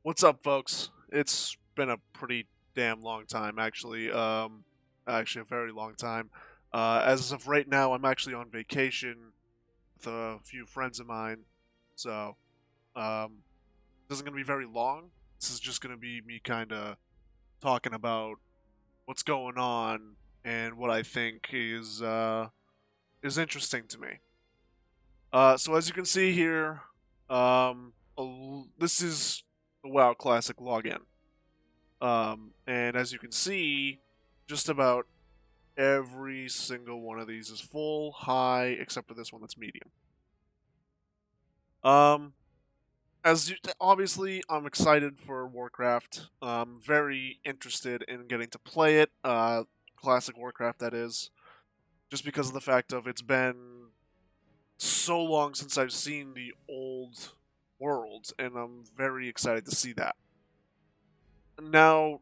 What's up, folks? It's been a pretty damn long time, actually. Actually, a very long time. As of right now, I'm actually on vacation with a few friends of mine, so this isn't gonna be very long. This is just gonna be me kind of talking about what's going on and what I think is interesting to me. So as you can see here, this is the WoW Classic login. And as you can see, just about every single one of these is full, high, except for this one that's medium. Um, obviously, I'm excited for Warcraft. Very interested in getting to play it. Classic Warcraft, that is, just because of the fact of it's been so long since I've seen the old worlds, and I'm very excited to see that. Now,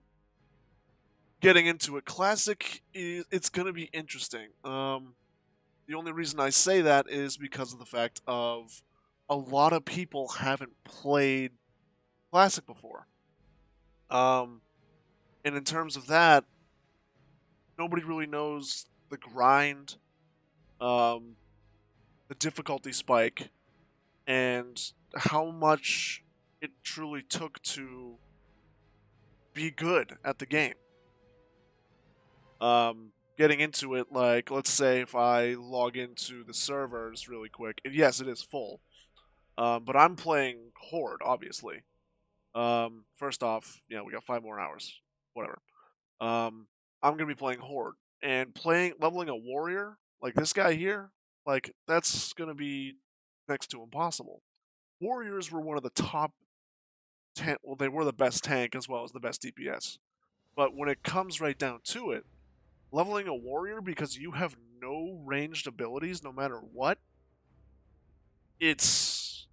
getting into it, classic is it's gonna be interesting. The only reason I say that is because of the fact of a lot of people haven't played classic before. Um, and in terms of that, nobody really knows the grind, um, the difficulty spike, and how much it truly took to be good at the game. Getting into it, like, let's say if I log into the servers really quick, and yes, it is full. But I'm playing Horde, obviously. First off, we got 5 more hours. Whatever. Um, I'm gonna be playing Horde and leveling a warrior like this guy here. Like that's gonna be next to impossible. Warriors were one of the top 10. Well, they were the best tank as well as the best DPS. But when it comes right down to it, leveling a warrior because you have no ranged abilities, no matter what, it's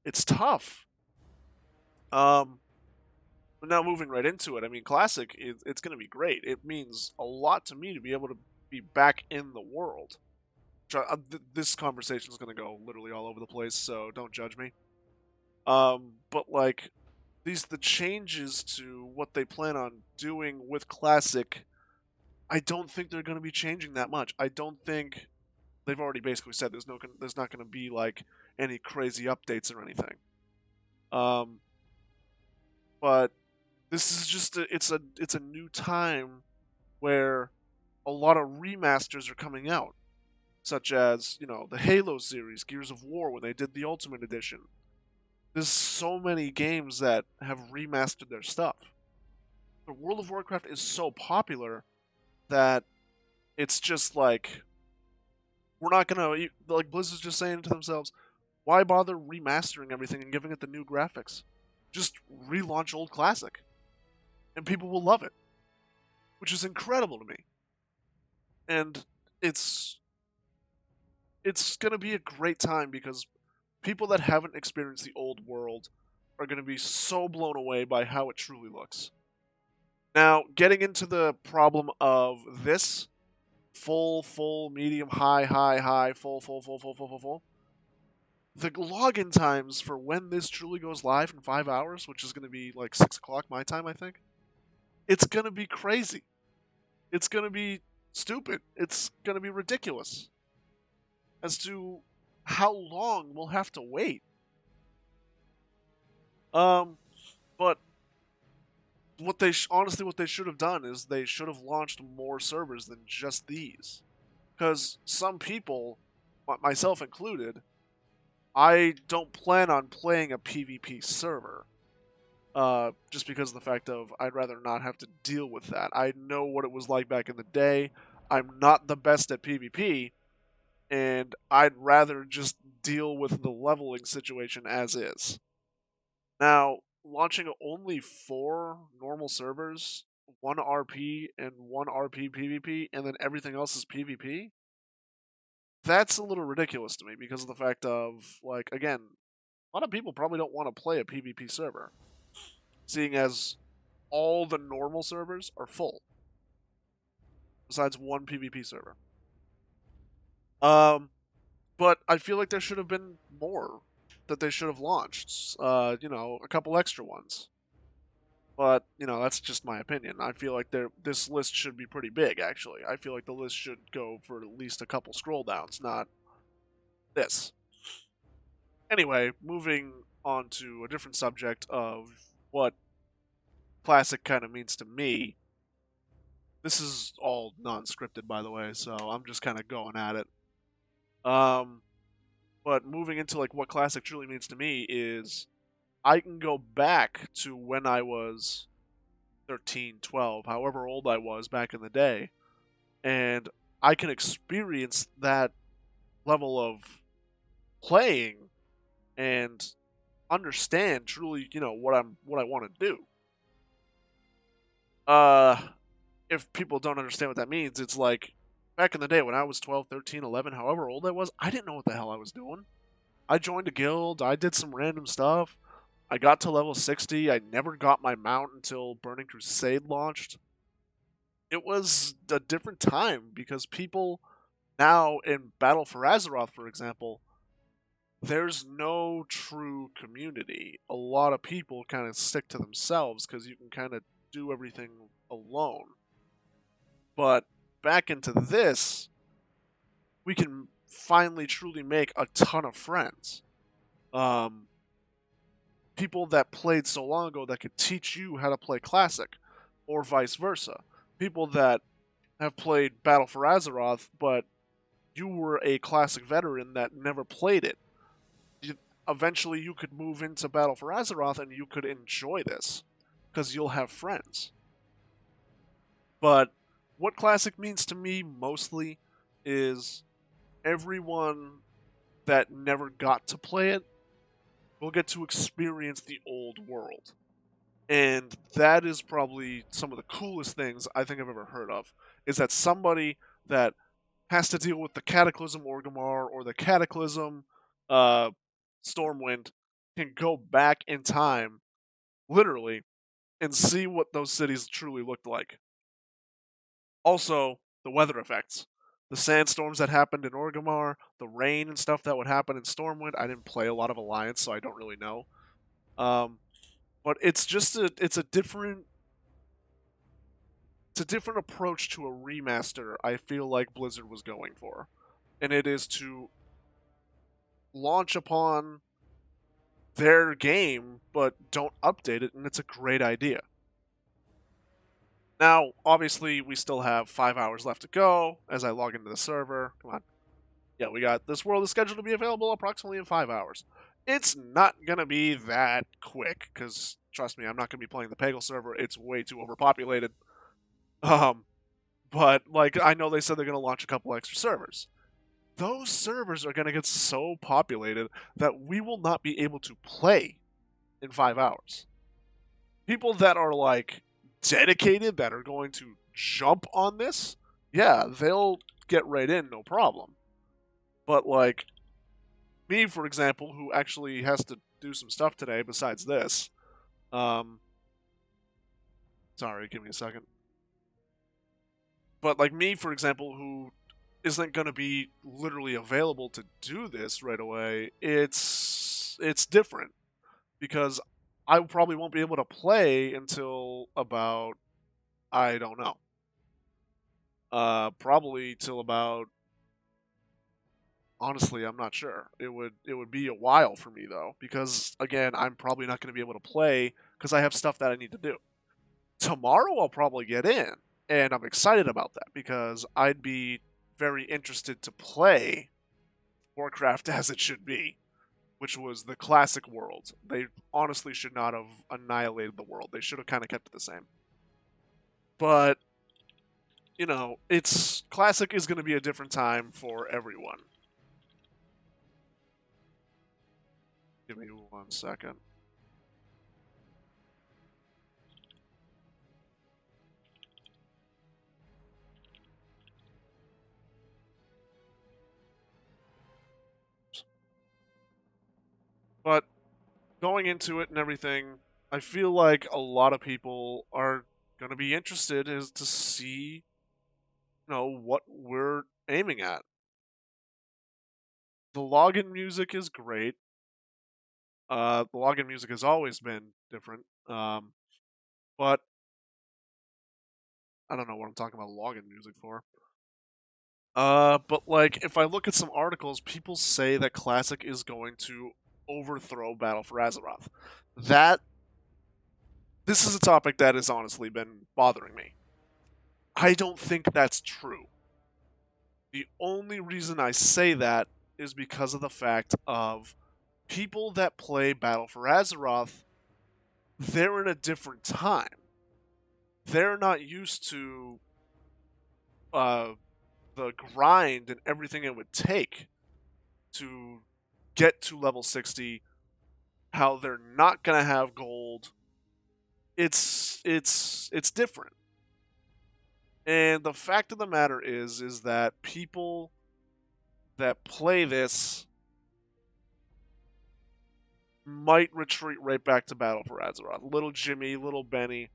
it's tough. Um, But now moving right into it, I mean, classic, it's going to be great. It means a lot to me to be able to be back in the world. This conversation is going to go literally all over the place, so don't judge me. But like the changes to what they plan on doing with classic, I don't think they're going to be changing that much. I don't think they've already basically said there's not going to be like any crazy updates or anything. Um, but this is just it's a new time where a lot of remasters are coming out, such as the Halo series, Gears of War when they did the Ultimate Edition. There's so many games that have remastered their stuff. But World of Warcraft is so popular that it's just like we're not gonna like Blizzard's just saying to themselves, why bother remastering everything and giving it the new graphics? Just relaunch old classic, and people will love it, which is incredible to me. And it's it's going to be a great time because people that haven't experienced the old world are going to be so blown away by how it truly looks. Now, getting into the problem of this full, medium, high, full. The login times for when this truly goes live in 5 hours, which is going to be like 6 o'clock my time, I think, it's going to be crazy. It's going to be stupid. It's going to be ridiculous as to how long we'll have to wait. Um, but honestly, what they should have done is they should have launched more servers than just these, because some people, myself included, I don't plan on playing a PvP server. Just because of the fact of I'd rather not have to deal with that. I know what it was like back in the day. I'm not the best at PvP, and I'd rather just deal with the leveling situation as is. Now, launching only 4 normal servers, one RP and one RP PvP, and then everything else is PvP, that's a little ridiculous to me because of the fact of, like, again, a lot of people probably don't want to play a PvP server, seeing as all the normal servers are full, besides one PvP server. Um, but I feel like there should have been more that they should have launched, a couple extra ones. But that's just my opinion. I feel like this list should be pretty big. Actually, I feel like the list should go for at least a couple scroll downs, not this. Anyway, moving on to a different subject of what classic kind of means to me. This is all non-scripted, by the way, so I'm just kind of going at it. Um, but moving into like what classic truly means to me is I can go back to when I was 13, 12, however old I was back in the day, and I can experience that level of playing and understand truly, what I want to do. Uh if people don't understand what that means, it's like back in the day when I was 12, 13, 11, however old I was, I didn't know what the hell I was doing. I joined a guild, I did some random stuff. I got to level 60. I never got my mount until Burning Crusade launched. It was a different time because people now in Battle for Azeroth, for example, there's no true community. A lot of people kind of stick to themselves because you can kind of do everything alone. But back into this, we can finally truly make a ton of friends. Um, People that played so long ago that could teach you how to play Classic, or vice versa. People that have played Battle for Azeroth, but you were a Classic veteran that never played it. Eventually, you could move into Battle for Azeroth and you could enjoy this because you'll have friends. But what Classic means to me mostly is everyone that never got to play it will get to experience the old world. And that is probably some of the coolest things I think I've ever heard of. Is that somebody that has to deal with the Cataclysm Orgrimmar or the Cataclysm uh, Stormwind can go back in time, literally, and see what those cities truly looked like. Also, the weather effects. The sandstorms that happened in Orgrimmar, the rain and stuff that would happen in Stormwind. I didn't play a lot of Alliance, so I don't really know. Um, but it's a different approach to a remaster. I feel like Blizzard was going for, and it is to launch upon their game, but don't update it, and it's a great idea. Now, obviously, we still have 5 hours left to go as I log into the server. Come on. Yeah, we got this world is scheduled to be available approximately in 5 hours. It's not going to be that quick, because trust me, I'm not going to be playing the Peggle server. It's way too overpopulated. Um, but, like, I know they said they're going to launch a couple extra servers. Those servers are going to get so populated that we will not be able to play in 5 hours. People that are like dedicated, that are going to jump on this, yeah, they'll get right in, no problem. But like me, for example, who actually has to do some stuff today besides this, um, sorry, give me a second. But like me, for example, who isn't going to be literally available to do this right away, it's different because I probably won't be able to play until about, I don't know. Probably till about, honestly, I'm not sure. It would be a while for me though because again, I'm probably not going to be able to play because I have stuff that I need to do. Tomorrow I'll probably get in, and I'm excited about that because I'd be very interested to play Warcraft as it should be, which was the classic world. They honestly should not have annihilated the world. They should have kind of kept it the same. But it's classic is going to be a different time for everyone. Give me 1 second. But going into it and everything, I feel like a lot of people are going to be interested is to see, what we're aiming at. The login music is great. The login music has always been different. But I don't know what I'm talking about login music for. But like, if I look at some articles, people say that Classic is going to overthrow Battle for Azeroth. That this is a topic that has honestly been bothering me. I don't think that's true. The only reason I say that is because of the fact of people that play Battle for Azeroth, they're in a different time. They're not used to uh, the grind and everything it would take to get to level 60, how they're not going to have gold. It's different. And the fact of the matter is that people that play this might retreat right back to Battle for Azeroth. Little Jimmy, little Benny,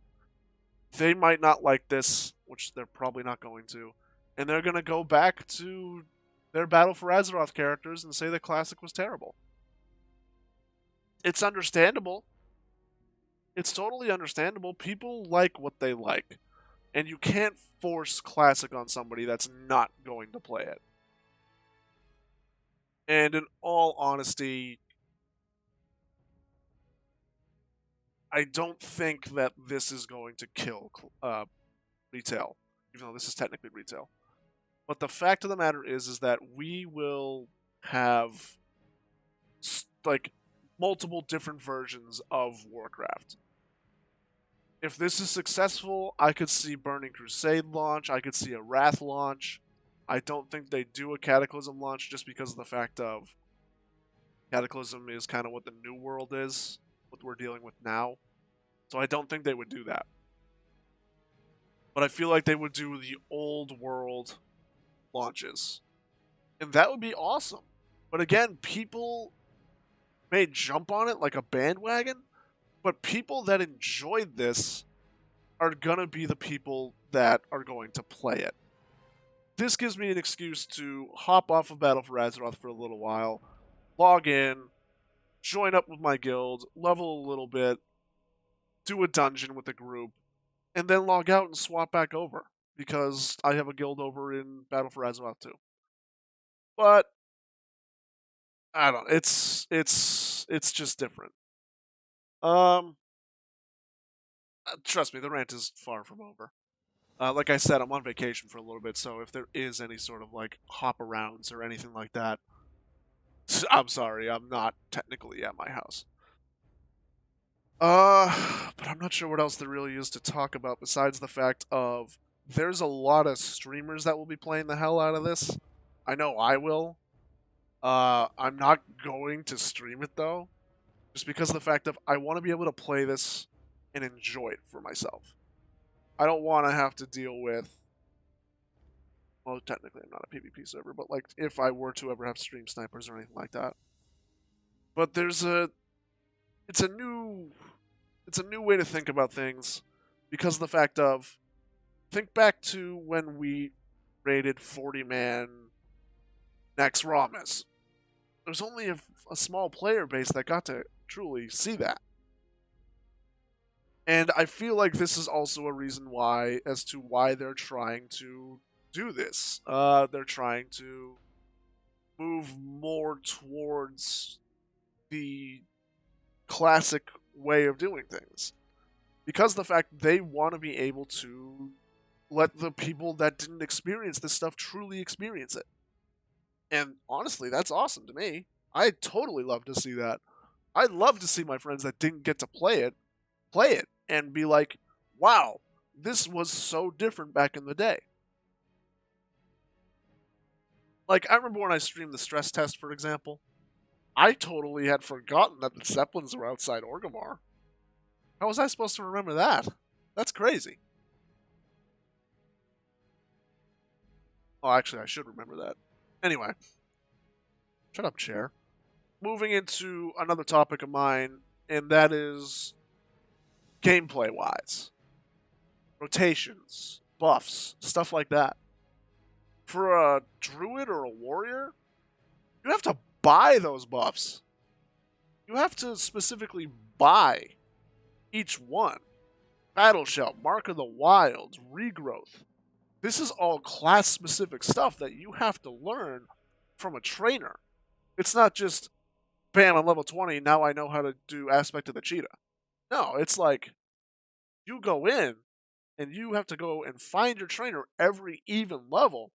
they might not like this, which they're probably not going to, and they're going to go back to their Battle for Azeroth characters and say the Classic was terrible. It's understandable. It's totally understandable. People like what they like, and you can't force Classic on somebody that's not going to play it. And in all honesty, I don't think that this is going to kill retail, even though this is technically retail. But the fact of the matter is that we will have like multiple different versions of Warcraft. If this is successful, I could see Burning Crusade launch. I could see a Wrath launch. I don't think they do a Cataclysm launch just because of the fact of Cataclysm is kind of what the new world is, what we're dealing with now. So I don't think they would do that. But I feel like they would do the old world launches. And that would be awesome. But again, people may jump on it like a bandwagon, but people that enjoyed this are going to be the people that are going to play it. This gives me an excuse to hop off of Battle for Azeroth for a little while, log in, join up with my guild, level a little bit, do a dungeon with a group, and then log out and swap back over because I have a guild over in Battle for Azeroth too. But I don't know. It's just different. Trust me, the rant is far from over. Like I said, I'm on vacation for a little bit, so if there is any sort of like hop arounds or anything like that, I'm sorry, I'm not technically at my house. But I'm not sure what else there really is to talk about besides the fact of there's a lot of streamers that will be playing the hell out of this. I know I will. I'm not going to stream it though, just because of the fact of I want to be able to play this and enjoy it for myself. I don't want to have to deal with. Well, technically, I'm not a PvP server, but like if I were to ever have stream snipers or anything like that. But it's a new, it's a new way to think about things, because of the fact of, think back to when we raided 40-man Naxxramas. There's only a small player base that got to truly see that. And I feel like this is also a reason why, as to why they're trying to do this. They're trying to move more towards the classic way of doing things. Because the fact they want to be able to let the people that didn't experience this stuff truly experience it. And honestly, that's awesome to me. I'd totally love to see that. I'd love to see my friends that didn't get to play it, and be like, wow, this was so different back in the day. Like, I remember when I streamed the stress test, for example, I totally had forgotten that the Zeppelins were outside Orgrimmar. How was I supposed to remember that? That's crazy. Oh, actually, I should remember that. Anyway, shut up, chair. Moving into another topic of mine, and that is gameplay wise. Rotations, buffs, stuff like that. For a druid or a warrior, you have to buy those buffs. You have to specifically buy each one. Battle Shout, Mark of the Wilds, Regrowth. This is all class specific stuff that you have to learn from a trainer. It's not just, bam, I'm level 20, now I know how to do Aspect of the Cheetah. No, it's like you go in and you have to go and find your trainer every even level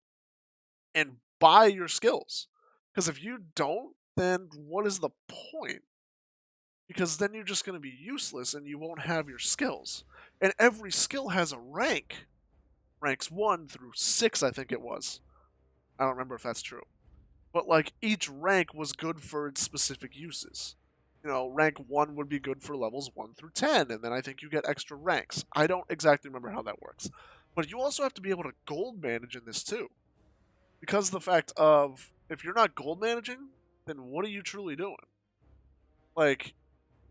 and buy your skills. Because if you don't, then what is the point? Because then you're just going to be useless and you won't have your skills. And every skill has a rank. Ranks 1 through 6, I think it was. I don't remember if that's true. But like each rank was good for its specific uses. You know, rank 1 would be good for levels 1 through 10, and then I think you get extra ranks. I don't exactly remember how that works. But you also have to be able to gold manage in this too. Because of the fact of, if you're not gold managing, then what are you truly doing? Like,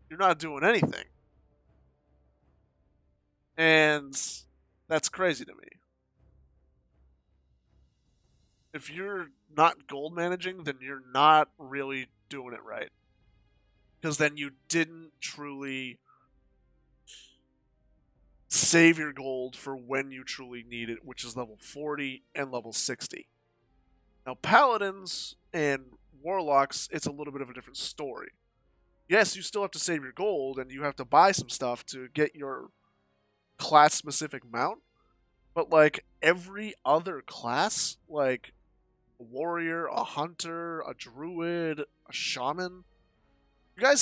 you're not doing anything. And that's crazy to me. If you're not gold managing, then you're not really doing it right. Because then you didn't truly save your gold for when you truly need it, which is level 40 and level 60. Now, paladins and warlocks, it's a little bit of a different story. Yes, you still have to save your gold and you have to buy some stuff to get your class specific mount, but like every other class, like a warrior, a hunter, a druid, a shaman, you guys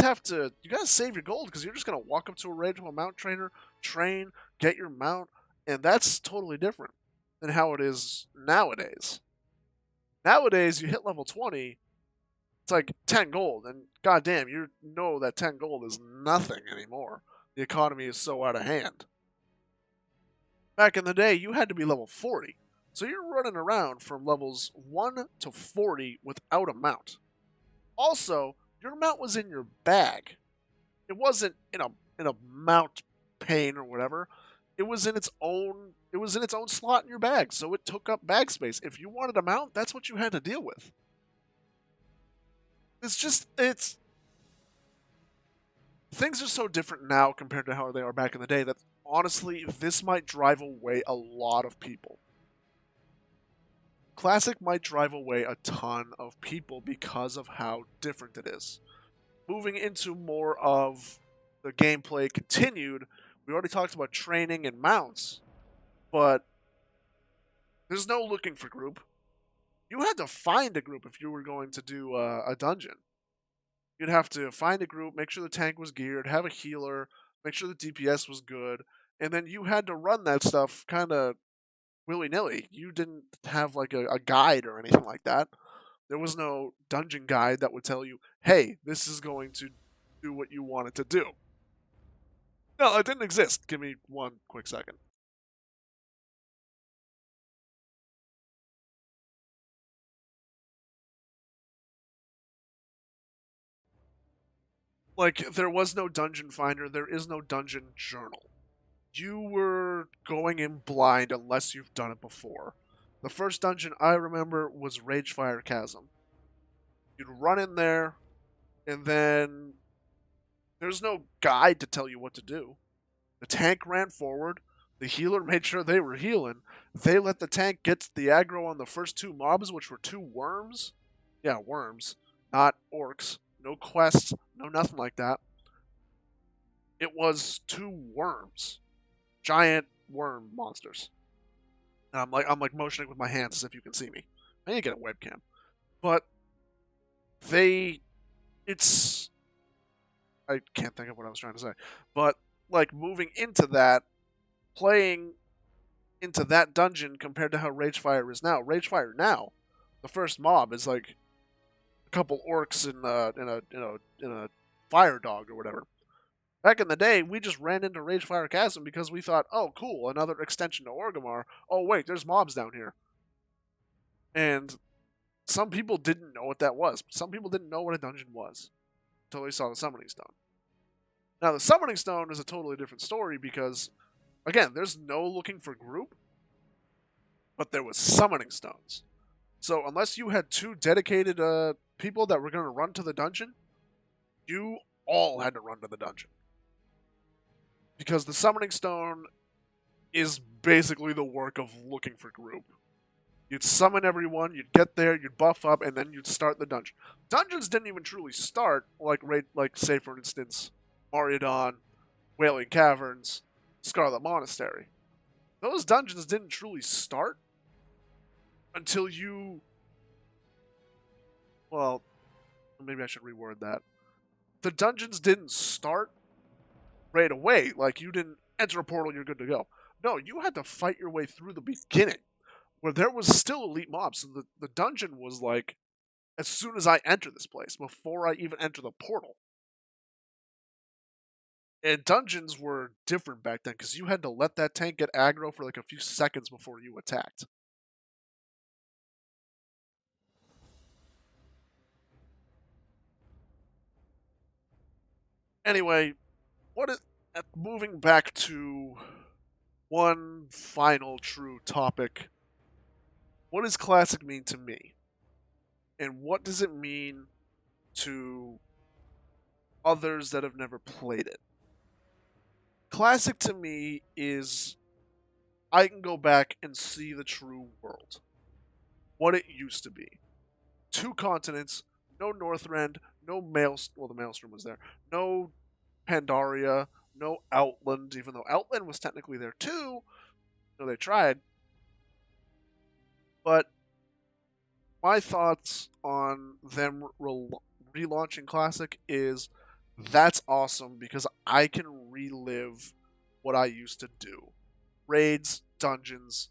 save your gold because you're just gonna walk up to a raid to a mount trainer, train, get your mount, and that's totally different than how it is nowadays. Nowadays, you hit level 20, it's like 10 gold, and goddamn, you know that 10 gold is nothing anymore. The economy is so out of hand. Back in the day, you had to be level 40, so you're running around from levels 1 to 40 without a mount. Also, your mount was in your bag. It wasn't in a mount pane or whatever. It was in its own slot in your bag, so it took up bag space. If you wanted a mount, that's what you had to deal with. It's things are so different now compared to how they are back in the day that honestly, this might drive away a lot of people. Classic might drive away a ton of people because of how different it is. Moving into more of the gameplay continued, we already talked about training and mounts, but there's no looking for group. You had to find a group if you were going to do a dungeon. You'd have to find a group, make sure the tank was geared, have a healer, make sure the DPS was good, and then you had to run that stuff kind of willy nilly. You didn't have like a guide or anything like that. There was no dungeon guide that would tell you, hey, this is going to do what you want it to do. No, it didn't exist. Give me one quick second. Like, there was no dungeon finder, there is no dungeon journal. You were going in blind unless you've done it before. The first dungeon I remember was Ragefire Chasm. You'd run in there, and then there's no guide to tell you what to do. The tank ran forward, the healer made sure they were healing, they let the tank get the aggro on the first two mobs, which were two worms. Yeah, worms, not orcs. No quests, no nothing like that. It was two worms. Giant worm monsters. And I'm like motioning with my hands as if you can see me. I need to get a webcam. But they it's I can't think of what I was trying to say. But like moving into that, playing into that dungeon compared to how Ragefire is now. Ragefire now, the first mob is like a couple orcs in a fire dog or whatever. Back in the day, we just ran into Ragefire Chasm because we thought, oh, cool, another extension to Orgrimmar. Oh, wait, there's mobs down here. And some people didn't know what that was. Some people didn't know what a dungeon was until they saw the Summoning Stone. Now, the Summoning Stone is a totally different story because, again, there's no looking for group, but there was Summoning Stones. So unless you had two dedicated people that were going to run to the dungeon, you all had to run to the dungeon. because the Summoning Stone is basically the work of looking for group. You'd summon everyone, you'd get there, you'd buff up, and then you'd start the dungeon. Dungeons didn't even truly start, like say for instance, Mariadon, Wailing Caverns, Scarlet Monastery. Those dungeons didn't truly start until you... Well, maybe I should reword that. The dungeons didn't start right away. Like, you didn't enter a portal and you're good to go. No, you had to fight your way through the beginning, where there was still elite mobs. So the dungeon was like, as soon as I enter this place, before I even enter the portal. And dungeons were different back then, because you had to let that tank get aggro for like a few seconds before you attacked. Anyway, moving back to one final true topic. What does Classic mean to me? And what does it mean to others that have never played it? Classic to me is I can go back and see the true world. What it used to be. 2 continents, no Northrend, no Maelstrom. Well, the Maelstrom was there. No Pandaria, no Outland, even though Outland was technically there too. So they tried. But my thoughts on them relaunching Classic is that's awesome because I can relive what I used to do. Raids, dungeons,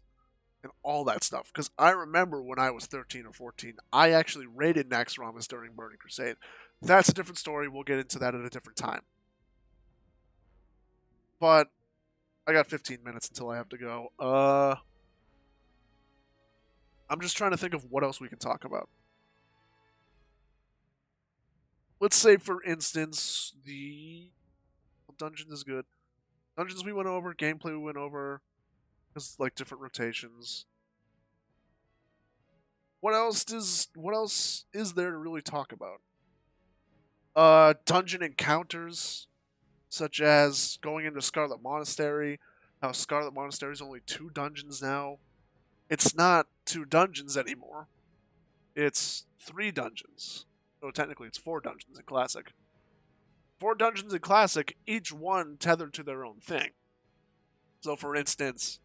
and all that stuff. Because I remember when I was 13 or 14, I actually raided Naxxramas during Burning Crusade. That's a different story. We'll get into that at a different time. But I got 15 minutes until I have to go. I'm just trying to think of what else we can talk about. Let's say, for instance, the dungeon is good. Dungeons we went over, gameplay we went over, because like different rotations. What else is there to really talk about? Dungeon encounters, such as going into Scarlet Monastery. How Scarlet Monastery is only 2 dungeons now. It's not 2 dungeons anymore. It's 3 dungeons. So technically it's 4 dungeons in Classic. 4 dungeons in Classic, each one tethered to their own thing. So for instance,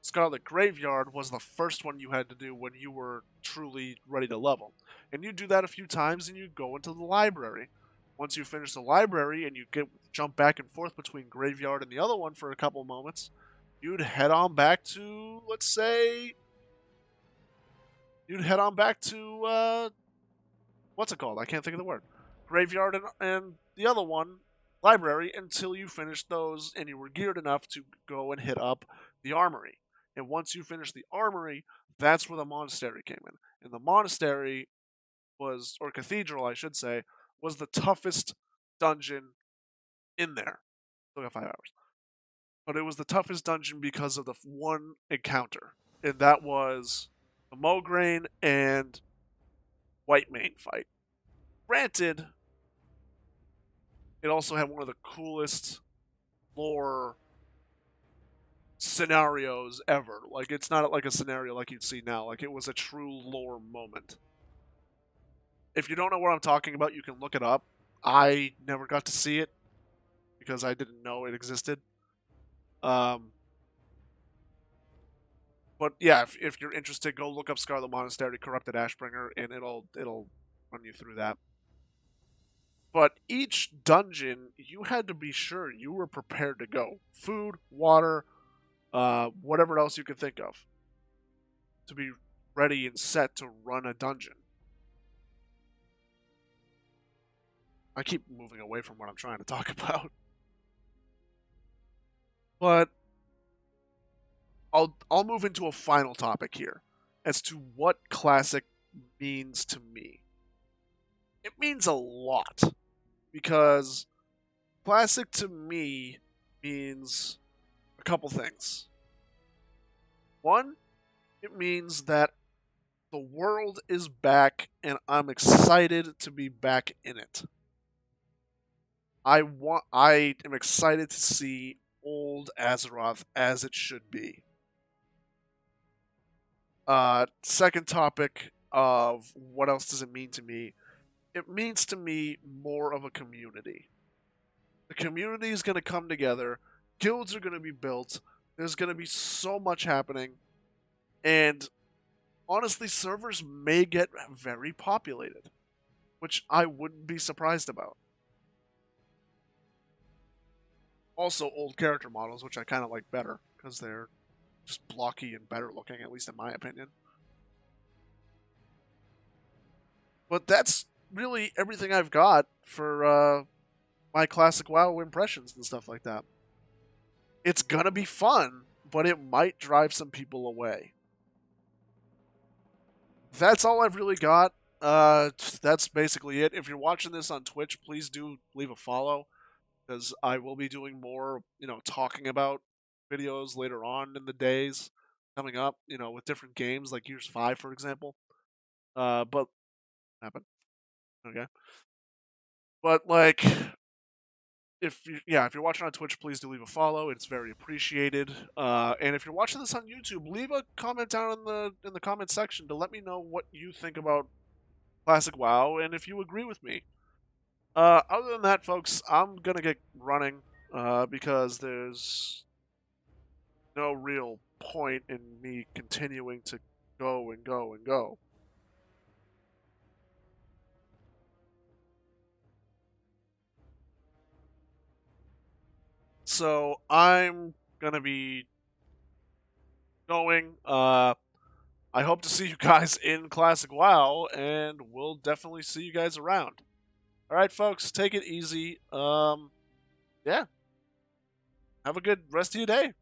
Scarlet Graveyard was the first one you had to do when you were truly ready to level. And you do that a few times and you go into the library. Once you finish the library and you jump back and forth between Graveyard and the other one for a couple moments, you'd head on back to, let's say, what's it called? I can't think of the word. Graveyard and the other one, library, until you finished those and you were geared enough to go and hit up the armory. And once you finish the armory, that's where the monastery came in. And the monastery was, or cathedral, I should say, was the toughest dungeon in there. Still got 5 hours. But it was the toughest dungeon because of the one encounter. And that was the Mograine and Whitemane fight. Granted, it also had one of the coolest lore scenarios ever. Like, it's not like a scenario like you'd see now. Like, it was a true lore moment. If you don't know what I'm talking about, you can look it up. I never got to see it because I didn't know it existed. But yeah, if you're interested, go look up Scarlet Monastery, Corrupted Ashbringer, and it'll run you through that. But each dungeon, you had to be sure you were prepared to go. Food, water, whatever else you could think of. To be ready and set to run a dungeon. I keep moving away from what I'm trying to talk about. But I'll move into a final topic here as to what Classic means to me. It means a lot because Classic to me means a couple things. One, it means that the world is back and I'm excited to be back in it. I am excited to see old Azeroth as it should be. Second topic of what else does it mean to me? It means to me more of a community. The community is going to come together. Guilds are going to be built. There's going to be so much happening. And honestly, servers may get very populated, which I wouldn't be surprised about. Also, old character models, which I kind of like better, because they're just blocky and better looking, at least in my opinion. But that's really everything I've got for my classic WoW impressions and stuff like that. It's gonna be fun, but it might drive some people away. That's all I've really got. That's basically it. If you're watching this on Twitch, please do leave a follow, because I will be doing more, talking about videos later on in the days coming up, with different games like Gears 5, for example. But happen. Okay. But like, if you're watching on Twitch, please do leave a follow. It's very appreciated. And if you're watching this on YouTube, leave a comment down in the comment section to let me know what you think about Classic WoW and if you agree with me. Other than that, folks, I'm gonna get running because there's no real point in me continuing to go and go and go. So I'm gonna be going. I hope to see you guys in Classic WoW, and we'll definitely see you guys around. All right, folks, take it easy. Yeah. Have a good rest of your day.